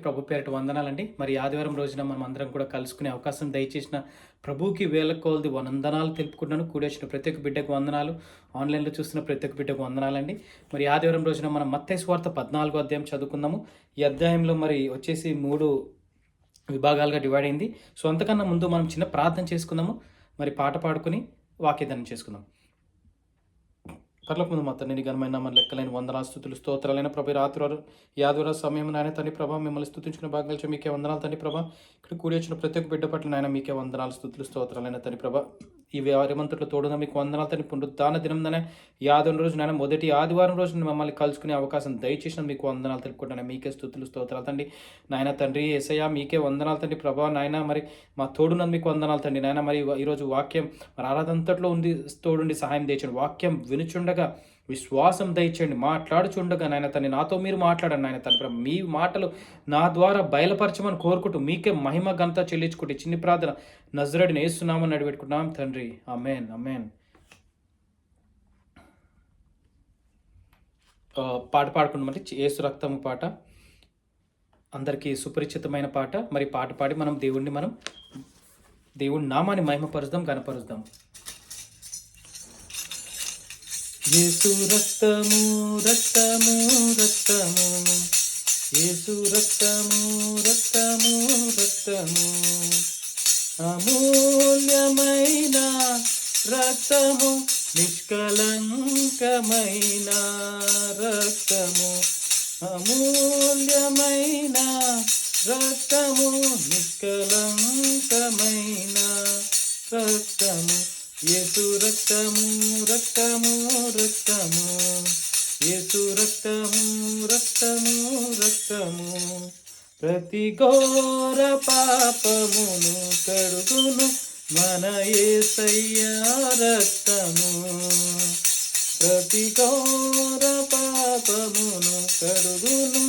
ప్రభు పేరిట వందనాలండి. మరి ఆదివారం రోజున మనం అందరం కూడా కలుసుకునే అవకాశం దయచేసిన ప్రభువుకి వేల కొలది వందనాలు తెలుపుకుంటున్నాను. కూడి వచ్చిన ప్రతి ఒక్క బిడ్డకు వందనాలు. ఆన్‌లైన్‌లో చూస్తున్న ప్రతి ఒక్క బిడ్డకు వందనాలండి. మరి ఆదివారం రోజున మనం మత్తయి సువార్త 14వ అధ్యాయం చదువుకుందాము. ఈ అధ్యాయంలో మరి వచ్చేసి 3 విభాగాలుగా డివైడ్ అయింది. సో, అంతకన్నా ముందు మనం చిన్న ప్రార్థన చేసుకుందాము. మరి పాట పాడుకొని వాక్యదానం చేసుకుందాం. పరలోకమందు మా తండ్రి, నీ ఘనమైన నామమునకు లెక్కలేని వందనాలు స్తుతులు స్తోత్రాలైన ప్రభు. ఈ ఆదివారం సమయం నాయన తండ్రి ప్రభా, మిమ్మల్ని స్తుతించుకునే భాగ్యాలు ఇచ్చి మీకే వందనాలు తండ్రి ప్రభా. ఇక్కడ కూడి వచ్చిన ప్రతి ఒక్క బిడ్డ పట్ల నాయన మీకే వందనాలు స్తుతులు స్తోత్రాలైన తండ్రి ప్రభా. ఈ వారమంతట్లో తోడుగా మీకు వందనాలు తండ్రి. పునరుత్థాన దినందనే ఈ ఆదివారం రోజు నాయన మొదటి ఆదివారం రోజు మమ్మల్ని కలుసుకునే అవకాశం దయచేసిన మీకు వందనాలు తెలుపుకుంటాను. మీకే స్తుతులు స్తోత్రాలు తండ్రి. నాయన తండ్రి యేసయ్య మీకే వందనాలు తండ్రి ప్రభా. నాయన మరి మా తోడునందు మీకు వందనాలు తండ్రి. నాయన మరి ఈరోజు వాక్యం మరి ఆరాధంతట్లో ఉంది, తోడుండి సహాయం దయచండి. వాక్యం వినుచుండగా విశ్వాసం దయచేయండి. మాట్లాడుచుండగా నాయన తండ్రి నాతో మీరు మాట్లాడండి నాయన తండ్రి ప్రభు. మీ మాటలు నా ద్వారా బయలుపరచమని కోరుకుంటూ మీకే మహిమ ఘనత చెల్లించుకుంటే చిన్ని ప్రార్థన నజరేయుడైన యేసు నామమున నడిపెట్టుకుంటున్నాం తండ్రి. ఆమేన్, ఆమేన్. పాట పాడుకుంటామండి. యేసు రక్తము పాట అందరికీ సుపరిచితమైన పాట. మరి పాట పాడి మనం దేవుడి నామాన్ని మహిమపరుద్దాం, ఘనపరుద్దాం. యేసు రక్తము రక్తము రక్తము, యేసు రక్తము రక్తము రక్తము, అమూల్యమైన రక్తము, నిష్కలంకమైన రక్తము, అమూల్యమైన రక్తము, నిష్కలంకమైన రక్తము, యేసు రక్తము రక్తము రక్తము, యేసు రక్తము రక్తము రక్తము, ప్రతి ఘోర పాపమును కడుగును మన యేసయ్య రక్తము, ప్రతి ఘోర పాపమును కడుగును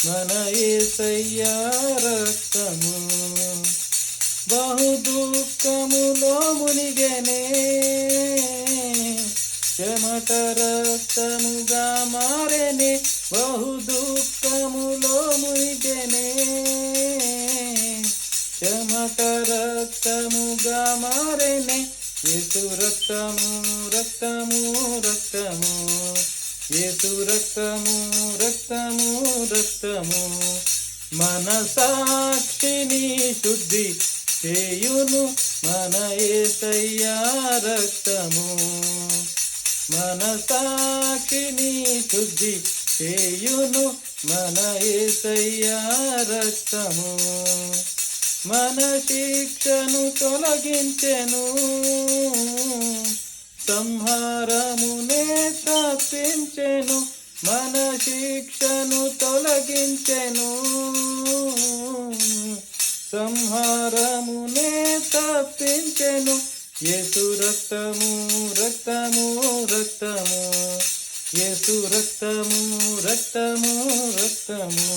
మన యేసయ్య రక్తము, బహు దుఃఖములో మునిగెనే, చెమట రక్తముగా మారెనే, బహు దుఃఖములో మునిగెనే, చెమట రక్తముగా మారెనే, యేసు రక్తము రక్తము రక్తము, యేసు రక్తము రక్తము రక్తము, మన సాక్షిని శుద్ధి చేయును మన యేసయ్య రక్తము, మన సాక్షిని శుద్ధి చేయును మన యేసయ్య రక్తము, మన శిక్షను తొలగించెను, సంహారమునే తప్పించెను, మన శిక్షను తొలగించెను, సంహారమునే తప్పించెను, యేసు రక్తము రక్తము రక్తము, యేసు రక్తము రక్తము రక్తము,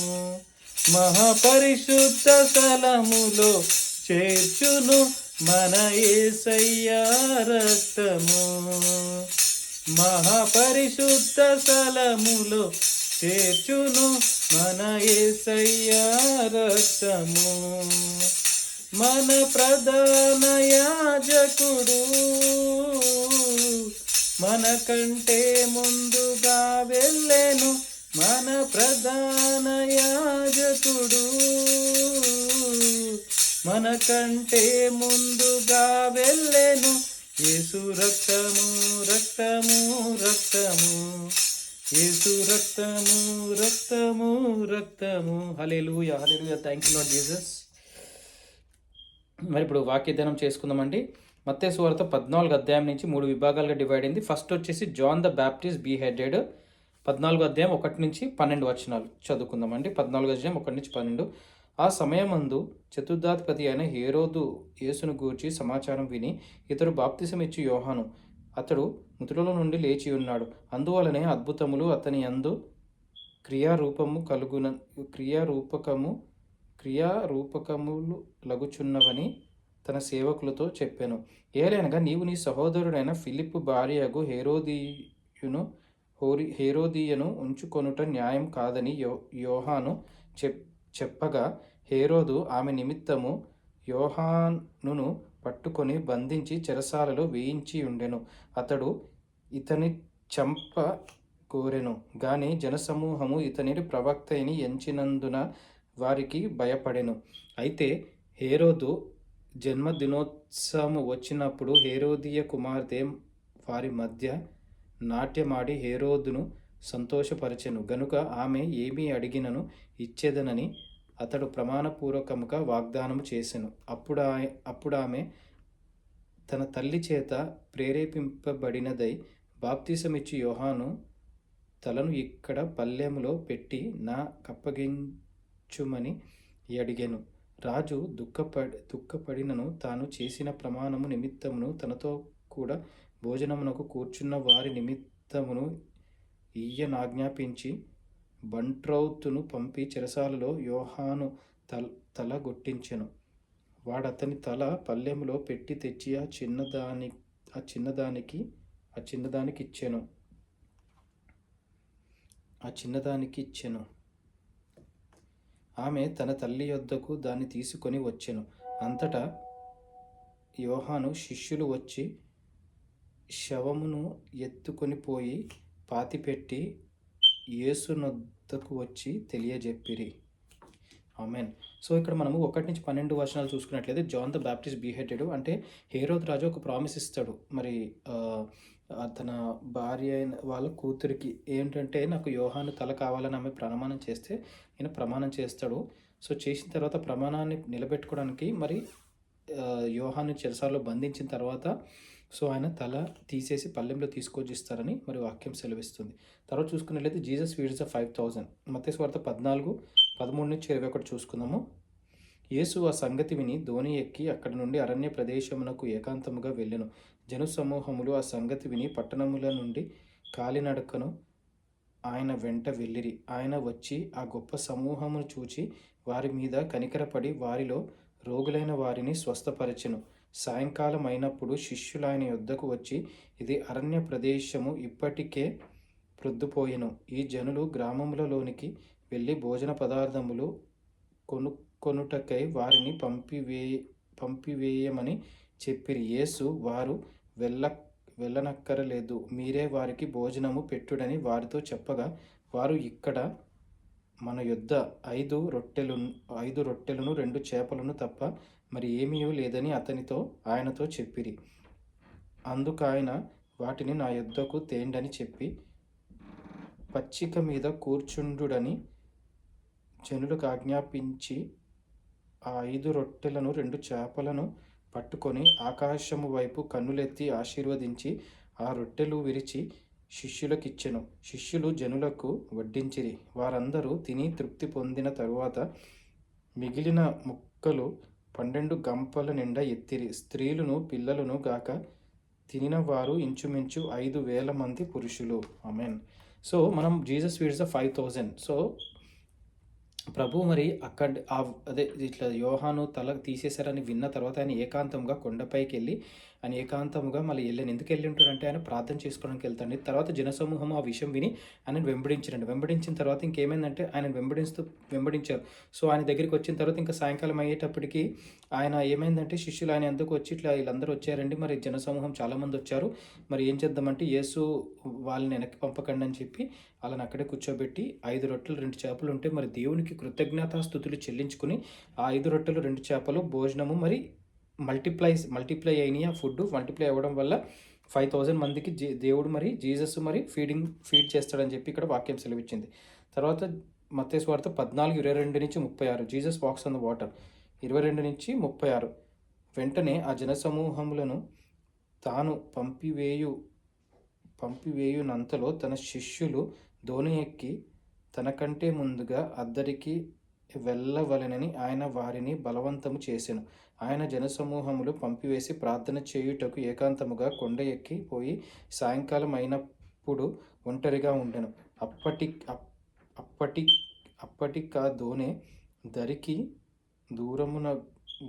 మహాపరిశుద్ధ స్థలములో చేర్చును మన యేసయ్య రక్తము, మహాపరిశుద్ధ స్థలములో చేర్చును మన యేసయ్య రక్తము, మన ప్రధాన యాజకుడు మన కంటే ముందుగా వెళ్ళెను, మన ప్రధాన యాజకుడు మన కంటే ముందుగా వెళ్ళెను, యేసు రక్తము రక్తము రక్తము, యేసు రక్తము రక్తము రక్తము. హల్లెలూయా, హల్లెలూయా. Thank you Lord Jesus. మరి ఇప్పుడు వాక్యధ్యానం చేసుకుందామండి. మత్తయి సువార్త 14వ అధ్యాయం నుంచి 3 విభాగాలుగా డివైడ్ అయింది. ఫస్ట్ వచ్చేసి జాన్ ద బ్యాప్టిస్ట్ బీహెడెడ్. 14వ అధ్యాయం 1 నుంచి 12 వచనాలు చదువుకుందామండి. 14వ అధ్యాయం 1 నుంచి 12. ఆ సమయమందు చతుర్థాధిపతి అయిన హేరోదు యేసును గూర్చి సమాచారం విని, ఇతడు బాప్తిసం ఇచ్చు యోహాను, అతడు మృతుల నుండి లేచి ఉన్నాడు, అందువలనే అద్భుతములు అతని యందు క్రియారూపకములు లగుచున్నవని తన సేవకులతో చెప్పాను. ఏలైనగా నీవు నీ సహోదరుడైన ఫిలిప్పు భార్యగు హేరోదియను ఉంచుకొనుట న్యాయం కాదని యోహాను చెప్పగా హేరోదు ఆమె నిమిత్తము యోహానును పట్టుకొని బంధించి చెరసాలలో వేయించి ఉండెను. అతడు ఇతని చంప కోరెను గాని జనసమూహము ఇతనిని ప్రవక్త అని ఎంచినందున వారికి భయపడెను. అయితే హేరోదు జన్మదినోత్సవము వచ్చినప్పుడు హేరోదియ కుమార్తె వారి మధ్య నాట్యమాడి హేరోదును సంతోషపరచెను గనుక ఆమె ఏమీ అడిగినను ఇచ్చేదనని అతడు ప్రమాణపూర్వకముగా వాగ్దానము చేసెను. అప్పుడు ఆమె తన తల్లి చేత ప్రేరేపింపబడినదై బాప్తిసమిచ్చి యోహాను తలను ఇక్కడ పల్లెములో పెట్టి నా కప్పగించుమని అడిగెను. రాజు దుఃఖపడినను తాను చేసిన ప్రమాణము నిమిత్తమును తనతో కూడా భోజనమునకు కూర్చున్న వారి నిమిత్తమును ఈయనాజ్ఞాపించి బంట్రౌతును పంపి చెరసాలలో యోహాను తల గొట్టించెను. వాడతని తల పల్లెములో పెట్టి తెచ్చి ఆ చిన్నదానికి ఇచ్చెను. ఆమె తన తల్లి యొద్దకు దాన్ని తీసుకొని వచ్చెను. అంతటా యోహాను శిష్యులు వచ్చి శవమును ఎత్తుకొని పోయి పాతిపెట్టి యేసునొద్దకు వచ్చి తెలియజెప్పిరి. ఆమెన్. సో ఇక్కడ మనము 1-12 వచనాలు చూసుకున్నట్లయితే జాన్ ద బ్యాప్టిస్ట్ బీహెడెడ్ అంటే హేరోద్ రాజు ఒక ప్రామిస్ ఇస్తాడు. మరి తన భార్య అయిన వాళ్ళ కూతురికి ఏంటంటే నాకు యోహాను తల కావాలని ఆమె ప్రమాణం చేస్తే ఈయన ప్రమాణం చేస్తాడు. సో చేసిన తర్వాత ప్రమాణాన్ని నిలబెట్టుకోవడానికి మరి యోహాను చెరసాలలో బంధించిన తర్వాత సో ఆయన తల తీసేసి పల్లెంలో తీసుకొచ్చిస్తారని మరి వాక్యం సెలవిస్తుంది. తర్వాత చూసుకున్నట్లయితే జీసస్ ఫీడ్స్ ద 5,000 మత్తయి సువార్త 14:13-21 చూసుకుందాము. యేసు ఆ సంగతి విని ధోని ఎక్కి అక్కడి నుండి అరణ్య ప్రదేశమునకు ఏకాంతముగా వెళ్ళెను. జను సమూహములు ఆ సంగతి విని పట్టణముల నుండి కాలినడకను ఆయన వెంట వెళ్ళిరి. ఆయన వచ్చి ఆ గొప్ప సమూహమును చూచి వారి మీద కనికరపడి వారిలో రోగులైన వారిని స్వస్థపరచెను. సాయంకాలం అయినప్పుడు శిష్యులు ఆయన యొద్దకు వచ్చి ఇది అరణ్య ప్రదేశము, ఇప్పటికే ప్రొద్దుపోయెను. ఈ జనులు గ్రామములలోనికి వెళ్ళి భోజన పదార్థములు కొనుక్కొనుటకై వారిని పంపివేయమని చెప్పిరి. యేసు వారు వెళ్ళనక్కరలేదు, మీరే వారికి భోజనము పెట్టుడని వారితో చెప్పగా వారు ఇక్కడ మన యొద్ద 5 రొట్టెలను 2 చేపలను తప్ప మరి ఏమీ లేదని ఆయనతో చెప్పిరి. అందుకాయన వాటిని నా యొద్దకు తేండని చెప్పి పచ్చిక మీద కూర్చుండుడని జనులకు ఆజ్ఞాపించి ఆ 5 రొట్టెలను 2 చేపలను పట్టుకొని ఆకాశము వైపు కన్నులెత్తి ఆశీర్వదించి ఆ రొట్టెలు విరిచి శిష్యులకిచ్చెను. శిష్యులు జనులకు వడ్డించిరి. వారందరూ తిని తృప్తి పొందిన తరువాత మిగిలిన ముక్కలు 12 గంపల నిండా ఎత్తిరి. స్త్రీలను పిల్లలను గాక తినిన వారు ఇంచుమించు 5,000 మంది పురుషులు. ఆమెన్. సో మనం జీసస్ ఫీడ్స్ ద 5,000. సో ప్రభు మరి అదే ఇట్లా యోహాను తల తీసేశారని విన్న తర్వాత ఆయన ఏకాంతంగా కొండపైకి వెళ్ళి ఆయన ఏకాంతముగా మళ్ళీ వెళ్ళాను. ఎందుకు వెళ్ళి ఉంటాడంటే ఆయన ప్రార్థన చేసుకోవడానికి వెళ్తాడు. తర్వాత జనసమూహం ఆ విషయం విని ఆయన వెంబడించిన తర్వాత ఇంకేమైందంటే ఆయన వెంబడించారు. సో ఆయన దగ్గరికి వచ్చిన తర్వాత ఇంకా సాయంకాలం అయ్యేటప్పటికి ఆయన ఏమైందంటే శిష్యులు ఆయన ఎందుకు వచ్చి ఇట్లా వీళ్ళందరూ వచ్చారండి, మరి జనసమూహం చాలామంది వచ్చారు, మరి ఏం చేద్దామంటే యేసు వాళ్ళని వెనక్కి పంపకండి అని చెప్పి వాళ్ళని అక్కడే కూర్చోబెట్టి 5 రొట్టెలు 2 చేపలు ఉంటే మరి దేవునికి కృతజ్ఞతాస్తుతులు చెల్లించుకుని ఆ 5 రొట్టెలు 2 చేపలు భోజనము మరి మల్టిప్లై అయినాయి. ఆ ఫుడ్ మల్టిప్లై అవ్వడం వల్ల 5,000 మందికి దేవుడు మరి జీసస్ మరి ఫీడ్ చేస్తాడని చెప్పి ఇక్కడ వాక్యం సెలవిచ్చింది. తర్వాత మత్తయి సువార్త 14:22-36 Jesus walks on the water 22-36 వెంటనే ఆ జనసమూహములను తాను పంపివేయునంతలో తన శిష్యులు ధోని ఎక్కి తనకంటే ముందుగా అద్దరికి వెళ్ళవలెనని ఆయన వారిని బలవంతము చేసెను. ఆయన జనసమూహములు పంపివేసి ప్రార్థన చేయుటకు ఏకాంతముగా కొండ ఎక్కి పోయి సాయంకాలం అయినప్పుడు ఒంటరిగా ఉండెను. అప్పటికా దోణి దరికి దూరమున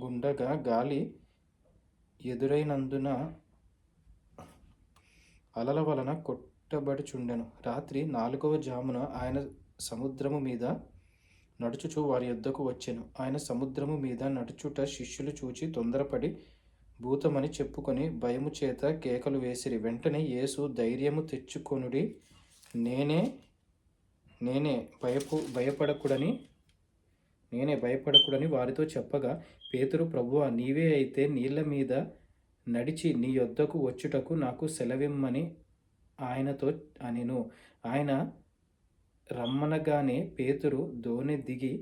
గుండగా గాలి ఎదురైనందున అలల వలన కొట్టబడుచుండెను. రాత్రి 4వ జామున ఆయన సముద్రము మీద నడుచుచు వారి యొద్దకు వచ్చెను. ఆయన సముద్రము మీద నడుచుట శిష్యులు చూచి తొందరపడి భూతమని చెప్పుకొని భయము చేత కేకలు వేసిరి. వెంటనే యేసు ధైర్యము తెచ్చుకొనుడి, నేనే నేనే భయపడకుడని వారితో చెప్పగా, పేతురు, ప్రభువా, నీవే అయితే నీళ్ల మీద నడిచి నీ యొద్దకు వచ్చుటకు నాకు సెలవిమ్మని ఆయనతో అనెను. ఆయన రమ్మనగానే పేతురు దోణి దిగి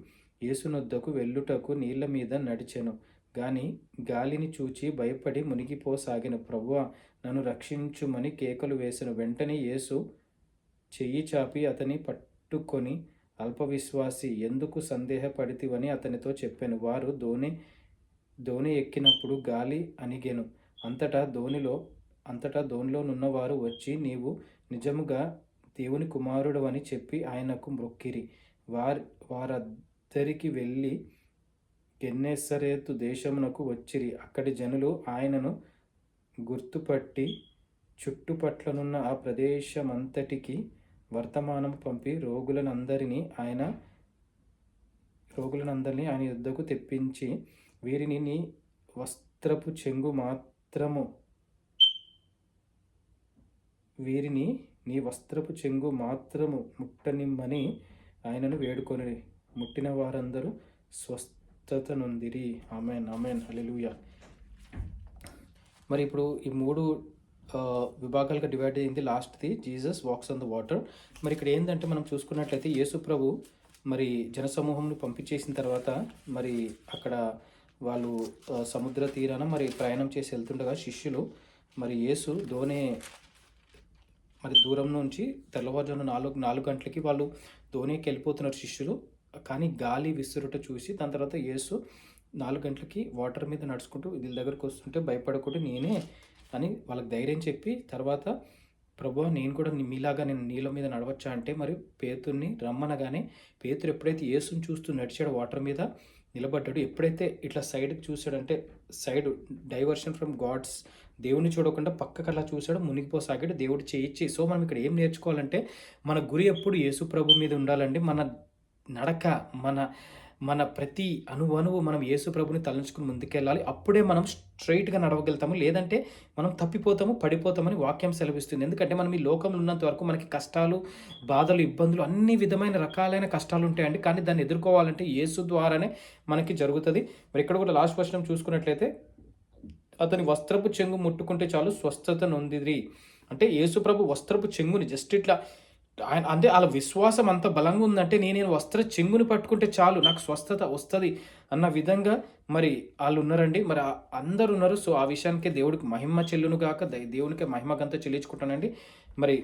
యేసునొద్దకు వెళ్ళుటకు నీళ్ల మీద నడిచెను. గాని గాలిని చూచి భయపడి మునిగిపోసాగెను. ప్రభువా, నన్ను రక్షించుమని కేకలు వేసెను. వెంటనే యేసు చెయ్యి చాపి అతని పట్టుకొని, అల్పవిశ్వాసి, ఎందుకు సందేహపడితివని అతనితో చెప్పాను. వారు దోణి ఎక్కినప్పుడు గాలి అణిగెను. అంతటా దోణిలోనున్నవారు వచ్చి, నీవు నిజముగా దేవుని కుమారుడు అని చెప్పి ఆయనకు మ్రొక్కిరి. వారద్దరికి వెళ్ళి గెన్నెసరేతు దేశమునకు వచ్చిరి. అక్కడి జనులు ఆయనను గుర్తుపట్టి చుట్టుపట్లనున్న ఆ ప్రదేశమంతటికి వర్తమానం పంపి రోగులనందరినీ ఆయన యుద్ధకు తెప్పించి, వీరిని నీ వస్త్రపు చెంగు మాత్రము ముట్టనిమ్మని ఆయనను వేడుకొని, ముట్టిన వారందరూ స్వస్థత నొందిరి. ఆమెన్, ఆమెన్, హల్లెలూయా. మరి ఇప్పుడు ఈ 3 విభాగాలుగా డివైడ్ అయింది. లాస్ట్ది Jesus walks on the water. మరి ఇక్కడ ఏంటంటే మనం చూసుకున్నట్లయితే యేసు ప్రభు మరి జనసమూహంను పంపించేసిన తర్వాత మరి అక్కడ వాళ్ళు సముద్ర తీరాన మరి ప్రయాణం చేసి వెళ్తుండగా శిష్యులు మరి యేసు మరి దూరం నుంచి తెల్లవారుజామున 4 గంటలకి వాళ్ళు దోణికి వెళ్ళిపోతున్నారు శిష్యులు. కానీ గాలి విసురుట చూసి దాని తర్వాత యేసు 4 గంటలకి వాటర్ మీద నడుచుకుంటూ వీళ్ళ దగ్గరకు వస్తుంటే భయపడకుండా నేనే అని వాళ్ళకి ధైర్యం చెప్పి, తర్వాత ప్రభువా, నేను కూడా మీలాగా నేను నీళ్ళ మీద నడవచ్చా అంటే మరి పేతుర్ని రమ్మనగానే పేతురు ఎప్పుడైతే యేసుని చూస్తూ నడిచాడో వాటర్ మీద నిలబడ్డాడు. ఎప్పుడైతే ఇట్లా సైడ్కి చూసాడంటే సైడ్ డైవర్షన్ ఫ్రమ్ గాడ్స్, దేవుని చూడకుండా పక్కకు అలా చూసాడు, మునిగిపోసాగాడు. దేవుడు చేయించి. సో మనం ఇక్కడ ఏం నేర్చుకోవాలంటే మన గురి ఎప్పుడు యేసు ప్రభు మీద ఉండాలండి. మన నడక, మన ప్రతి అణువు మనం యేసు ప్రభుని తలంచుకుని ముందుకెళ్ళాలి. అప్పుడే మనం స్ట్రైట్గా నడవగలుగుతాము. లేదంటే మనం తప్పిపోతాము, పడిపోతామని వాక్యం సెలవిస్తుంది. ఎందుకంటే మనం ఈ లోకంలో ఉన్నంత వరకు మనకి కష్టాలు, బాధలు, ఇబ్బందులు, అన్ని విధమైన రకాలైన కష్టాలు ఉంటాయండి. కానీ దాన్ని ఎదుర్కోవాలంటే యేసు ద్వారానే మనకి జరుగుతుంది. మరి ఇక్కడ కూడా లాస్ట్ వర్షం చూసుకున్నట్లయితే, అతని వస్త్రపు చెంగు ముట్టుకుంటే చాలు స్వస్థత నొందిరి. అంటే యేసు ప్రభు వస్త్రపు చెంగుని జస్ట్ ఇట్లా ఆయన అంటే వాళ్ళ విశ్వాసం అంత బలంగా ఉందంటే నేను వస్త్ర చెంగుని పట్టుకుంటే చాలు నాకు స్వస్థత వస్తుంది అన్న విధంగా మరి వాళ్ళు ఉన్నారండి. మరి అందరు ఉన్నారు. సో ఆ విషయానికి దేవుడికి మహిమ చెల్లును గాక, దేవునికి మహిమకంతా చెల్లించుకుంటానండి. మరి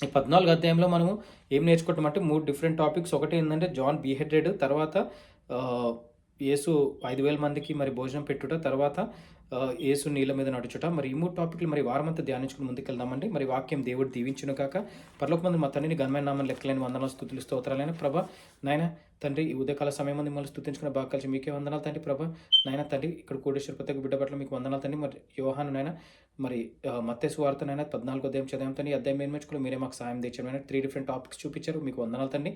ఈ 14 అధ్యాయంలో మనము ఏం నేర్చుకుంటామంటే 3 డిఫరెంట్ టాపిక్స్. ఒకటి ఏంటంటే జాన్ బీహెడెడ్, తర్వాత యేసు 5,000 మందికి మరి భోజనం పెట్టుట, తర్వాత యేసు నీళ్ళ మీద నడుచుట. మరి ఈ 3 టాపిక్లు మరి వారమంతా ధ్యానించుకుని ముందుకెళ్దామండి. మరి వాక్యం దేవుడు దీవించును కాక. పరలోకమందు మా తండ్రిని ఘనమైన నామం లెక్కలేని వందనాలు, స్తుతులు, స్తోత్రాలైన ప్రభా నాయన తండ్రి, ఈ ఉదయకాల సమయం మంది మిమ్మల్ని స్తుతించుకున్న బాగా కలిసి మీకే వందనాలు తండ్రి. ప్రభా నాయన తండ్రి, ఇక్కడ కోటేశ్వర ప్రత్యేక బిడ్డ పట్ల మీకు వందనాలు తండ్రి. మరి యోహాను నాయన మరి మత్తయి సువార్త నాయన 14వ అధ్యాయం చదివాం తండ్రి. అధ్యాయం ఏర్మించుకుని మీరే మాకు సాయం తెచ్చారు. 3 డిఫరెంట్ టాపిక్స్ చూపించారు. మీకు వందనాలు తండ్రి.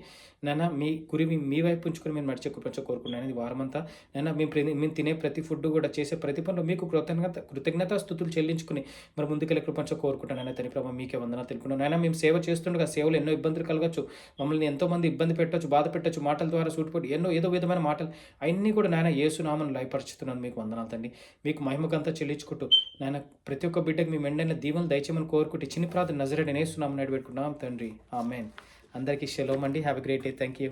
నాయన మీ గురి మీ వైపు ఉంచుకొని మేము నడిచే కృపంచో కోరుకున్నాను. ఈ వారమంతా నాయన మేము తినే ప్రతి ఫుడ్ కూడా చేసే ప్రతి పనులు మీకు కృతజ్ఞత స్తుతులు చెల్లించుకుని మరి ముందుకెళ్ళే కృపంచో కోరుకుంటాను. తండ్రి ప్రభావ మీకే వందనాలు తెలుపుకున్నాను. నాయన మేము సేవ చేస్తుండగా సేవలు ఎన్నో ఇబ్బందులు కలగచ్చు, మమ్మల్ని ఎంతోమంది ఇబ్బంది పెట్టచ్చు, బాధ పెట్టచ్చు, మాటల ద్వారా సూటిపడి ఏదో విధమైన మాటలు అన్నీ కూడా నాయన యేసునామను లయపరుచుతున్నాను. మీకు వందనాలు తండ్రి. మీకు మహిమకంతా చెల్లించుకుంటూ నాయన ప్రతి ఒక్క బిడ్డకు మీ మెండైన దీవెనలు దయచేయమని కోరుకుంటే చిన్ని ప్రార్థన నజరేయుడైన యేసునామమున అడిగి పెట్టుకున్నాం తండ్రి. ఆమేన్. అందరికీ షలోమ్ అండి. Have a great day. Thank you.